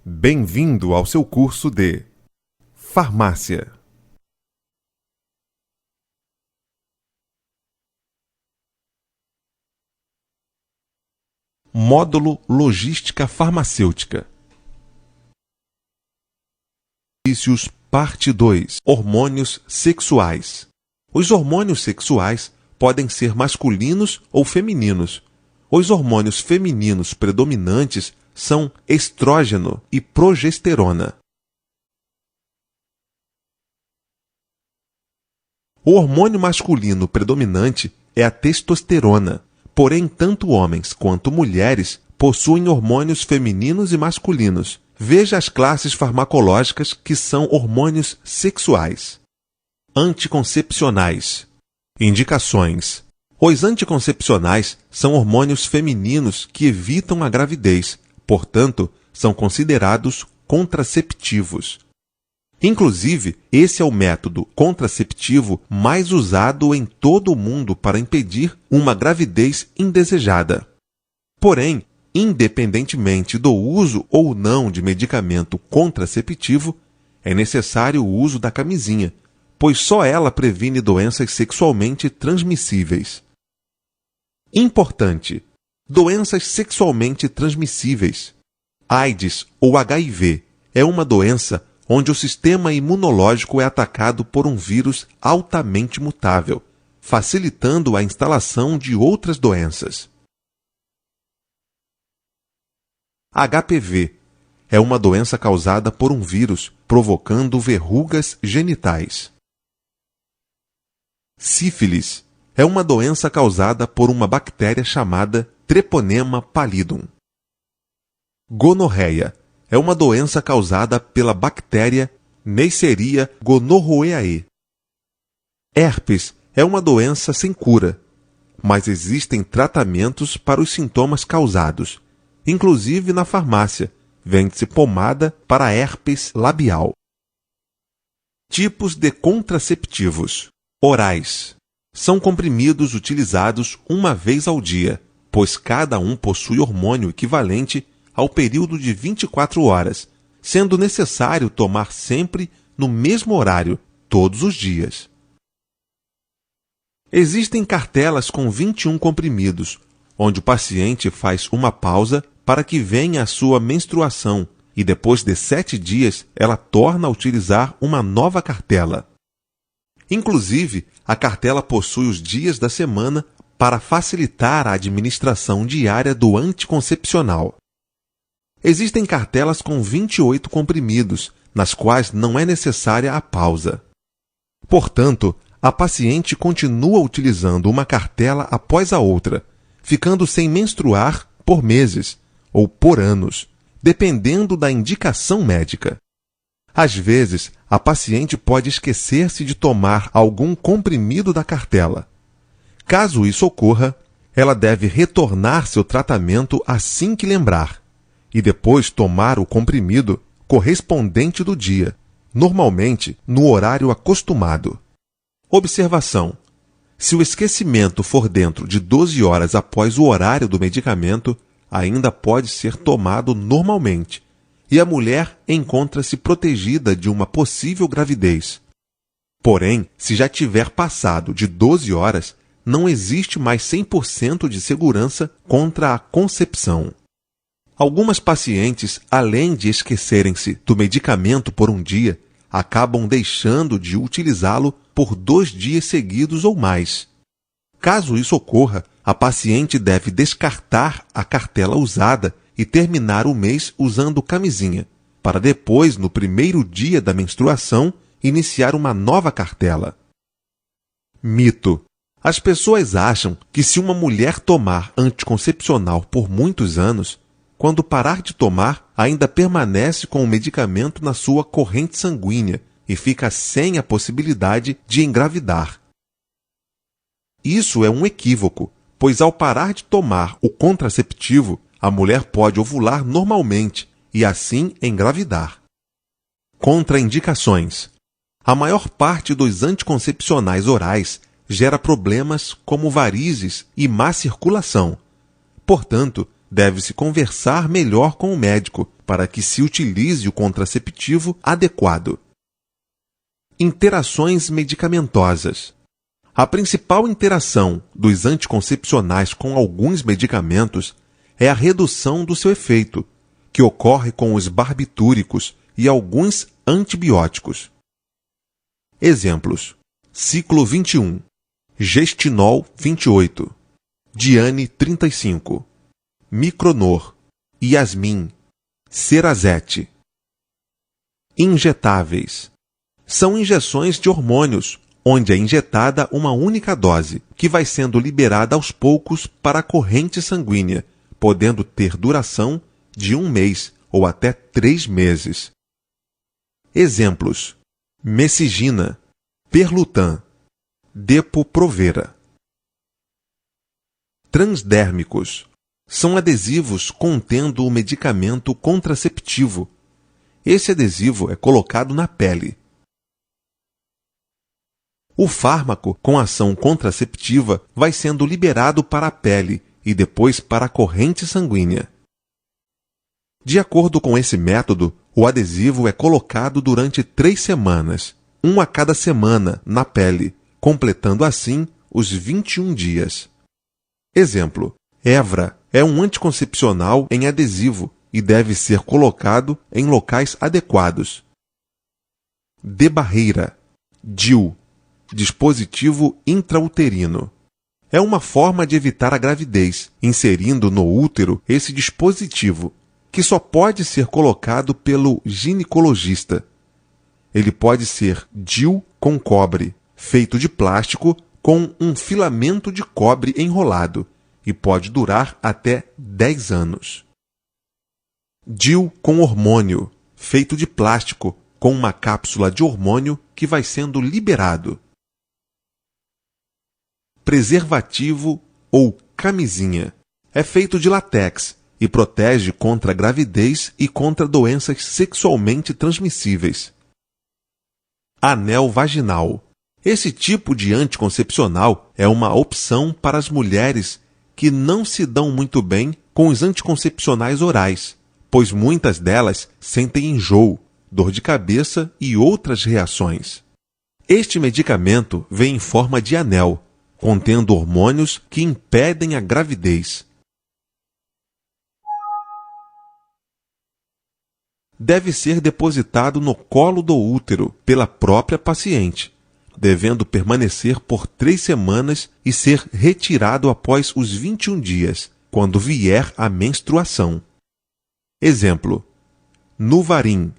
Bem-vindo ao seu curso de Farmácia. Módulo Logística Farmacêutica. Exercícios Parte 2. Hormônios sexuais. Os hormônios sexuais podem ser masculinos ou femininos. Os hormônios femininos predominantes são estrógeno e progesterona. O hormônio masculino predominante é a testosterona, porém tanto homens quanto mulheres possuem hormônios femininos e masculinos. Veja as classes farmacológicas que são hormônios sexuais. Anticoncepcionais. Indicações. Os anticoncepcionais são hormônios femininos que evitam a gravidez, portanto, são considerados contraceptivos. Inclusive, esse é o método contraceptivo mais usado em todo o mundo para impedir uma gravidez indesejada. Porém, independentemente do uso ou não de medicamento contraceptivo, é necessário o uso da camisinha, pois só ela previne doenças sexualmente transmissíveis. Importante: doenças sexualmente transmissíveis. AIDS ou HIV é uma doença onde o sistema imunológico é atacado por um vírus altamente mutável, facilitando a instalação de outras doenças. HPV é uma doença causada por um vírus, provocando verrugas genitais. Sífilis é uma doença causada por uma bactéria chamada Treponema pallidum. Gonorreia é uma doença causada pela bactéria Neisseria gonorrhoeae. Herpes é uma doença sem cura, mas existem tratamentos para os sintomas causados. Inclusive na farmácia, vende-se pomada para herpes labial. Tipos de contraceptivos. Orais. São comprimidos utilizados uma vez ao dia, pois cada um possui hormônio equivalente ao período de 24 horas, sendo necessário tomar sempre no mesmo horário, todos os dias. Existem cartelas com 21 comprimidos, onde o paciente faz uma pausa para que venha a sua menstruação e depois de 7 dias ela torna a utilizar uma nova cartela. Inclusive, a cartela possui os dias da semana para facilitar a administração diária do anticoncepcional. Existem cartelas com 28 comprimidos, nas quais não é necessária a pausa. Portanto, a paciente continua utilizando uma cartela após a outra, ficando sem menstruar por meses ou por anos, dependendo da indicação médica. Às vezes, a paciente pode esquecer-se de tomar algum comprimido da cartela. Caso isso ocorra, ela deve retornar seu tratamento assim que lembrar, e depois tomar o comprimido correspondente do dia, normalmente no horário acostumado. Observação: se o esquecimento for dentro de 12 horas após o horário do medicamento, ainda pode ser tomado normalmente, e a mulher encontra-se protegida de uma possível gravidez. Porém, se já tiver passado de 12 horas, não existe mais 100% de segurança contra a concepção. Algumas pacientes, além de esquecerem-se do medicamento por um dia, acabam deixando de utilizá-lo por 2 dias seguidos ou mais. Caso isso ocorra, a paciente deve descartar a cartela usada e terminar o mês usando camisinha, para depois, no primeiro dia da menstruação, iniciar uma nova cartela. Mito: as pessoas acham que se uma mulher tomar anticoncepcional por muitos anos, quando parar de tomar, ainda permanece com o medicamento na sua corrente sanguínea e fica sem a possibilidade de engravidar. Isso é um equívoco, pois ao parar de tomar o contraceptivo, a mulher pode ovular normalmente e assim engravidar. Contraindicações. A maior parte dos anticoncepcionais orais gera problemas como varizes e má circulação. Portanto, deve-se conversar melhor com o médico para que se utilize o contraceptivo adequado. Interações medicamentosas. A principal interação dos anticoncepcionais com alguns medicamentos é a redução do seu efeito, que ocorre com os barbitúricos e alguns antibióticos. Exemplos: Ciclo 21, Gestinol 28, Diane 35, Micronor, Yasmin, Cerazete. Injetáveis. São injeções de hormônios, onde é injetada uma única dose, que vai sendo liberada aos poucos para a corrente sanguínea, podendo ter duração de 1 mês ou até 3 meses. Exemplos: Mesigina, Perlutan, Depo-Provera. Transdérmicos. São adesivos contendo o medicamento contraceptivo. Esse adesivo é colocado na pele. O fármaco com ação contraceptiva vai sendo liberado para a pele e depois para a corrente sanguínea. De acordo com esse método, o adesivo é colocado durante 3 semanas, 1 a cada semana, na pele, completando assim os 21 dias. Exemplo: Evra é um anticoncepcional em adesivo e deve ser colocado em locais adequados. Debarreira, DIU, dispositivo intrauterino. É uma forma de evitar a gravidez, inserindo no útero esse dispositivo, que só pode ser colocado pelo ginecologista. Ele pode ser DIU com cobre, feito de plástico com um filamento de cobre enrolado, e pode durar até 10 anos. DIU com hormônio, feito de plástico, com uma cápsula de hormônio que vai sendo liberado. Preservativo ou camisinha. É feito de látex e protege contra a gravidez e contra doenças sexualmente transmissíveis. Anel vaginal. Esse tipo de anticoncepcional é uma opção para as mulheres que não se dão muito bem com os anticoncepcionais orais, pois muitas delas sentem enjoo, dor de cabeça e outras reações. Este medicamento vem em forma de anel, contendo hormônios que impedem a gravidez. Deve ser depositado no colo do útero pela própria paciente, devendo permanecer por 3 semanas e ser retirado após os 21 dias, quando vier a menstruação. Exemplo: Nuvarin.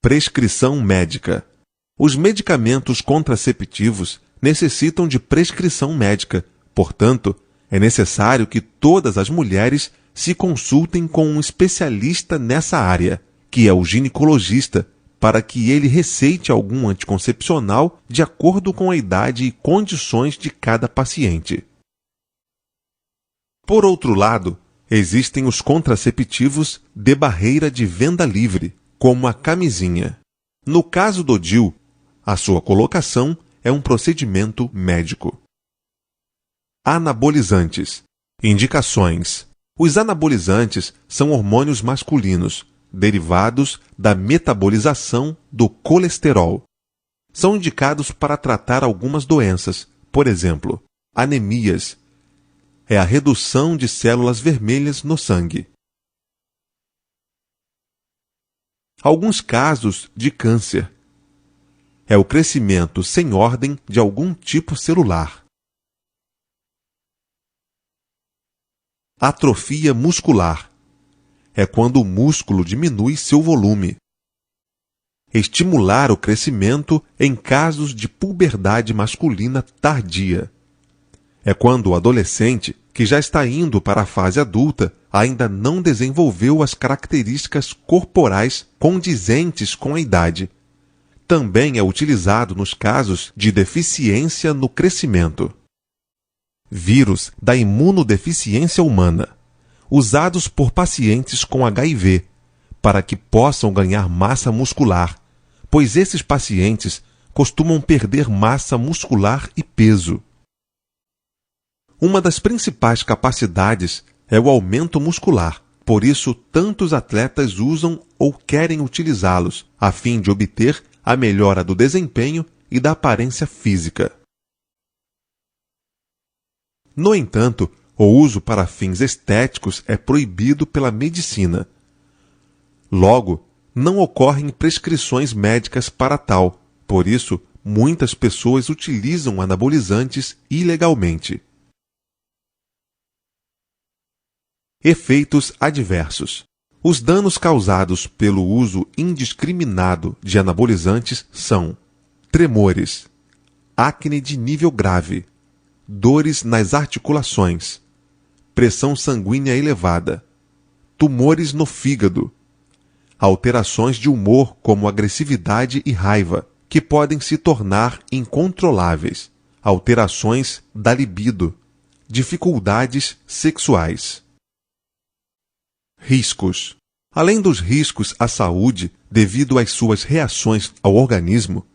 Prescrição médica. Os medicamentos contraceptivos necessitam de prescrição médica, portanto, é necessário que todas as mulheres se consultem com um especialista nessa área, que é o ginecologista, para que ele receite algum anticoncepcional de acordo com a idade e condições de cada paciente. Por outro lado, existem os contraceptivos de barreira de venda livre, como a camisinha. No caso do DIU, a sua colocação é um procedimento médico. Anabolizantes. Indicações. Os anabolizantes são hormônios masculinos, derivados da metabolização do colesterol. São indicados para tratar algumas doenças, por exemplo, anemias. É a redução de células vermelhas no sangue. Alguns casos de câncer. É o crescimento sem ordem de algum tipo celular. Atrofia muscular. É quando o músculo diminui seu volume. Estimular o crescimento em casos de puberdade masculina tardia. É quando o adolescente, que já está indo para a fase adulta, ainda não desenvolveu as características corporais condizentes com a idade. Também é utilizado nos casos de deficiência no crescimento. Vírus da imunodeficiência humana. usados por pacientes com HIV, para que possam ganhar massa muscular, pois esses pacientes costumam perder massa muscular e peso. Uma das principais capacidades é o aumento muscular, por isso tantos atletas usam ou querem utilizá-los, a fim de obter a melhora do desempenho e da aparência física. No entanto, o uso para fins estéticos é proibido pela medicina. Logo, não ocorrem prescrições médicas para tal, por isso, muitas pessoas utilizam anabolizantes ilegalmente. Efeitos adversos. Os danos causados pelo uso indiscriminado de anabolizantes são tremores, acne de nível grave, dores nas articulações, pressão sanguínea elevada, tumores no fígado, alterações de humor como agressividade e raiva, que podem se tornar incontroláveis, alterações da libido, dificuldades sexuais. Riscos. Além dos riscos à saúde devido às suas reações ao organismo,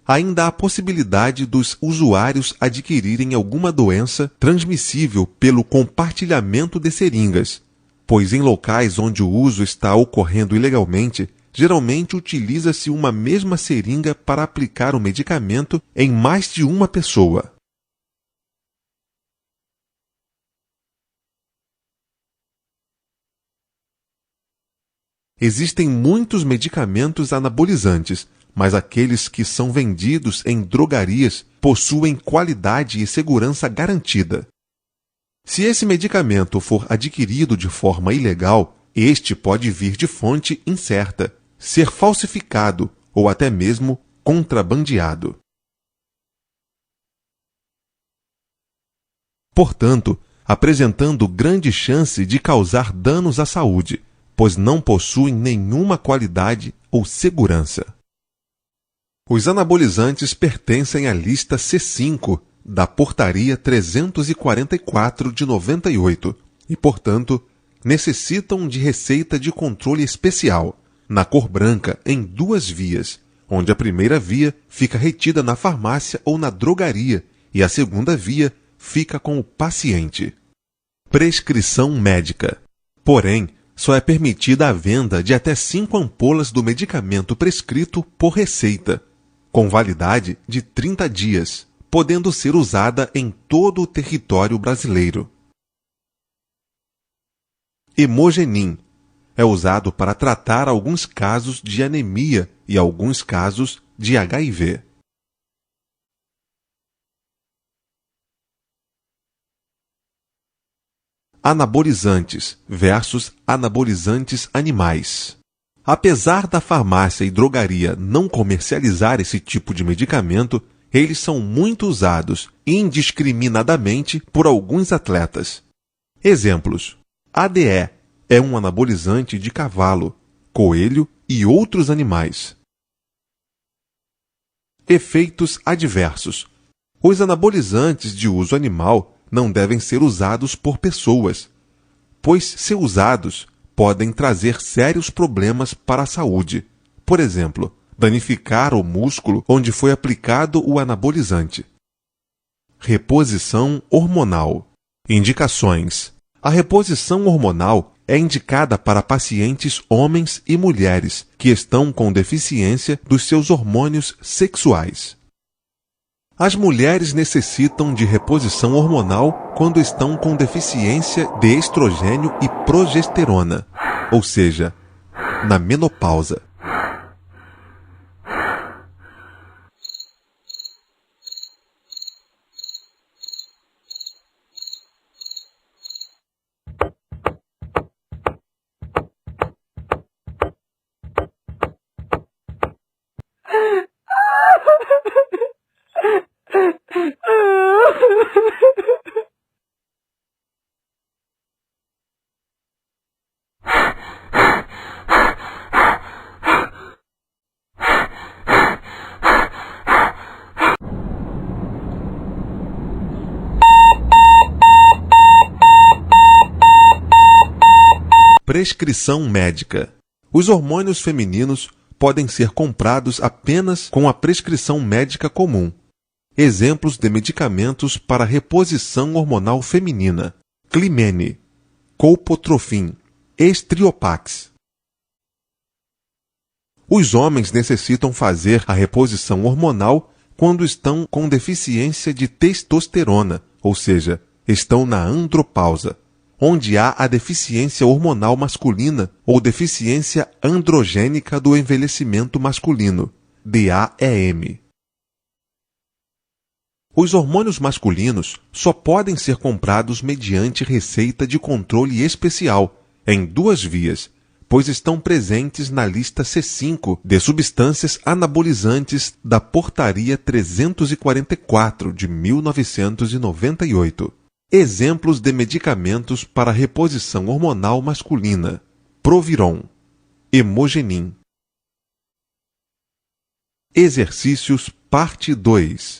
ainda há a possibilidade dos usuários adquirirem alguma doença transmissível pelo compartilhamento de seringas, pois em locais onde o uso está ocorrendo ilegalmente, geralmente utiliza-se uma mesma seringa para aplicar o medicamento em mais de uma pessoa. Existem muitos medicamentos anabolizantes, mas aqueles que são vendidos em drogarias possuem qualidade e segurança garantida. Se esse medicamento for adquirido de forma ilegal, este pode vir de fonte incerta, ser falsificado ou até mesmo contrabandeado. Portanto, apresentando grande chance de causar danos à saúde, pois não possuem nenhuma qualidade ou segurança. Os anabolizantes pertencem à lista C5 da Portaria 344 de 98 e, portanto, necessitam de receita de controle especial, na cor branca, em 2 vias, onde a primeira via fica retida na farmácia ou na drogaria e a segunda via fica com o paciente. Prescrição médica. Porém, só é permitida a venda de até 5 ampolas do medicamento prescrito por receita, com validade de 30 dias, podendo ser usada em todo o território brasileiro. Hemogenin é usado para tratar alguns casos de anemia e alguns casos de HIV. Anabolizantes versus anabolizantes animais. Apesar da farmácia e drogaria não comercializar esse tipo de medicamento, eles são muito usados indiscriminadamente por alguns atletas. Exemplos: ADE é um anabolizante de cavalo, coelho e outros animais. Efeitos adversos. Os anabolizantes de uso animal não devem ser usados por pessoas, pois, se usados, podem trazer sérios problemas para a saúde. Por exemplo, danificar o músculo onde foi aplicado o anabolizante. Reposição hormonal. Indicações. A reposição hormonal é indicada para pacientes homens e mulheres que estão com deficiência dos seus hormônios sexuais. As mulheres necessitam de reposição hormonal quando estão com deficiência de estrogênio e progesterona, ou seja, na menopausa. Prescrição médica. Os hormônios femininos podem ser comprados apenas com a prescrição médica comum. Exemplos de medicamentos para reposição hormonal feminina: Climene, Colpotrofin, Estriopax. Os homens necessitam fazer a reposição hormonal quando estão com deficiência de testosterona, ou seja, estão na andropausa, onde há a deficiência hormonal masculina ou deficiência androgênica do envelhecimento masculino, DAEM. Os hormônios masculinos só podem ser comprados mediante receita de controle especial, em 2 vias, pois estão presentes na lista C5 de substâncias anabolizantes da Portaria 344 de 1998. Exemplos de medicamentos para reposição hormonal masculina: Proviron, Hemogenin. Exercícios, parte 2.